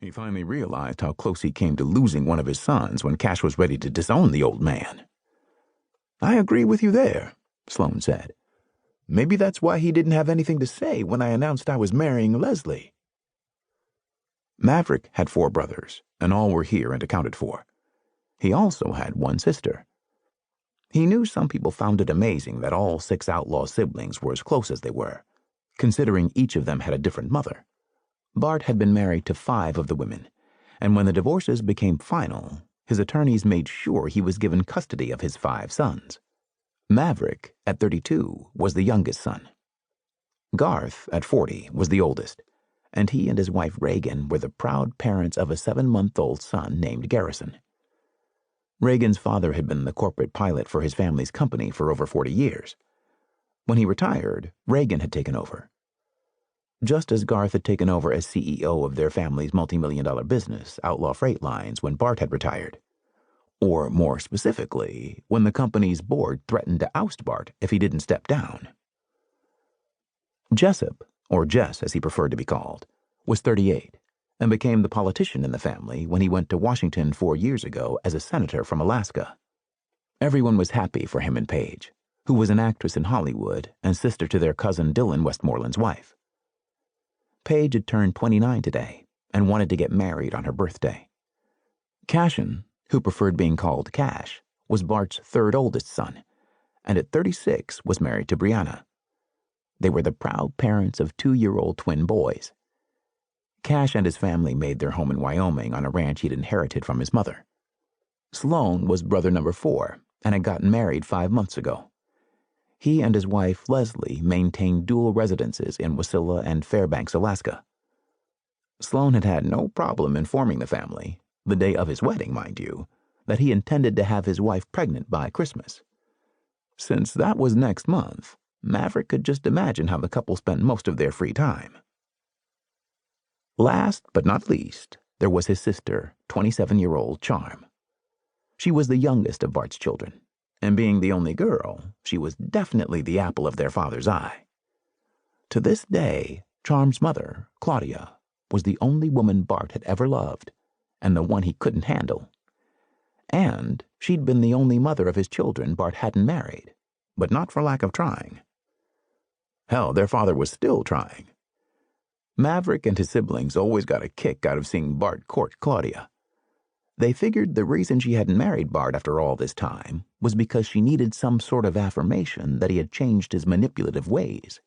He finally realized how close he came to losing one of his sons when Cash was ready to disown the old man. "I agree with you there," Sloane said. "Maybe that's why he didn't have anything to say when I announced I was marrying Leslie." Maverick had 4 brothers, and all were here and accounted for. He also had 1 sister. He knew some people found it amazing that all 6 outlaw siblings were as close as they were, considering each of them had a different mother. Bart had been married to 5 of the women, and when the divorces became final, his attorneys made sure he was given custody of his 5 sons. Maverick, at 32, was the youngest son. Garth, at 40, was the oldest, and he and his wife Reagan were the proud parents of a 7-month-old son named Garrison. Reagan's father had been the corporate pilot for his family's company for over 40 years. When he retired, Reagan had taken over. Just as Garth had taken over as CEO of their family's multi-million-dollar business, Outlaw Freight Lines, when Bart had retired. Or, more specifically, when the company's board threatened to oust Bart if he didn't step down. Jessup, or Jess as he preferred to be called, was 38 and became the politician in the family when he went to Washington 4 years ago as a senator from Alaska. Everyone was happy for him and Paige, who was an actress in Hollywood and sister to their cousin Dylan Westmoreland's wife. Paige had turned 29 today and wanted to get married on her birthday. Cashin, who preferred being called Cash, was Bart's 3rd oldest son, and at 36 was married to Brianna. They were the proud parents of 2-year-old twin boys. Cash and his family made their home in Wyoming on a ranch he'd inherited from his mother. Sloane was brother number 4 and had gotten married 5 months ago. He and his wife, Leslie, maintained dual residences in Wasilla and Fairbanks, Alaska. Sloane had had no problem informing the family, the day of his wedding, mind you, that he intended to have his wife pregnant by Christmas. Since that was next month, Maverick could just imagine how the couple spent most of their free time. Last but not least, there was his sister, 27-year-old Charm. She was the youngest of Bart's children, and being the only girl, she was definitely the apple of their father's eye. To this day, Charm's mother, Claudia, was the only woman Bart had ever loved, and the one he couldn't handle. And she'd been the only mother of his children Bart hadn't married, but not for lack of trying. Hell, their father was still trying. Maverick and his siblings always got a kick out of seeing Bart court Claudia. They figured the reason she hadn't married Bart after all this time was because she needed some sort of affirmation that he had changed his manipulative ways.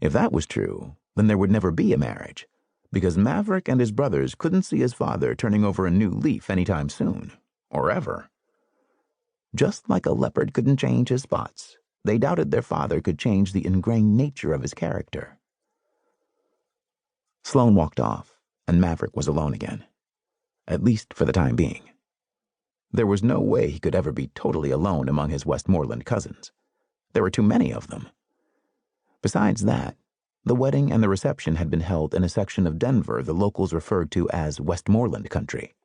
If that was true, then there would never be a marriage, because Maverick and his brothers couldn't see his father turning over a new leaf anytime soon, or ever. Just like a leopard couldn't change his spots, they doubted their father could change the ingrained nature of his character. Sloane walked off, and Maverick was alone again. At least for the time being. There was no way he could ever be totally alone among his Westmoreland cousins. There were too many of them. Besides that, the wedding and the reception had been held in a section of Denver the locals referred to as Westmoreland country.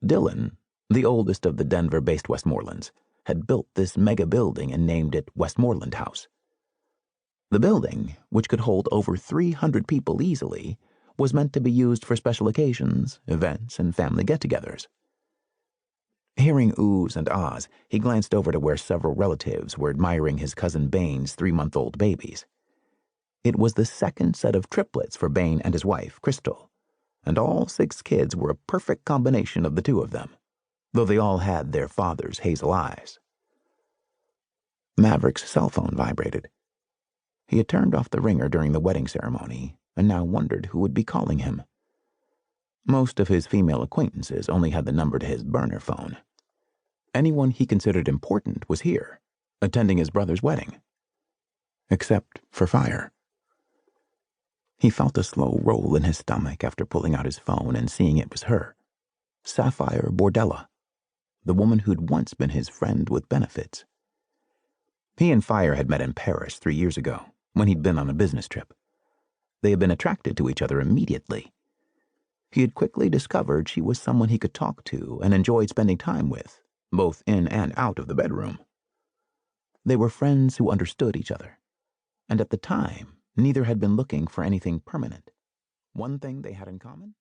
Dylan, the oldest of the Denver-based Westmorelands, had built this mega building and named it Westmoreland House. The building, which could hold over 300 people easily, was meant to be used for special occasions, events, and family get-togethers. Hearing oohs and ahs, he glanced over to where several relatives were admiring his cousin Bane's 3-month-old babies. It was the second set of triplets for Bane and his wife, Crystal, and all 6 kids were a perfect combination of the 2 of them, though they all had their father's hazel eyes. Maverick's cell phone vibrated. He had turned off the ringer during the wedding ceremony and now wondered who would be calling him. Most of his female acquaintances only had the number to his burner phone. Anyone he considered important was here, attending his brother's wedding. Except for Phire. He felt a slow roll in his stomach after pulling out his phone and seeing it was her, Sapphire Bordella, the woman who'd once been his friend with benefits. He and Phire had met in Paris 3 years ago, when he'd been on a business trip. They had been attracted to each other immediately. He had quickly discovered she was someone he could talk to and enjoyed spending time with, both in and out of the bedroom. They were friends who understood each other, and at the time, neither had been looking for anything permanent. One thing they had in common?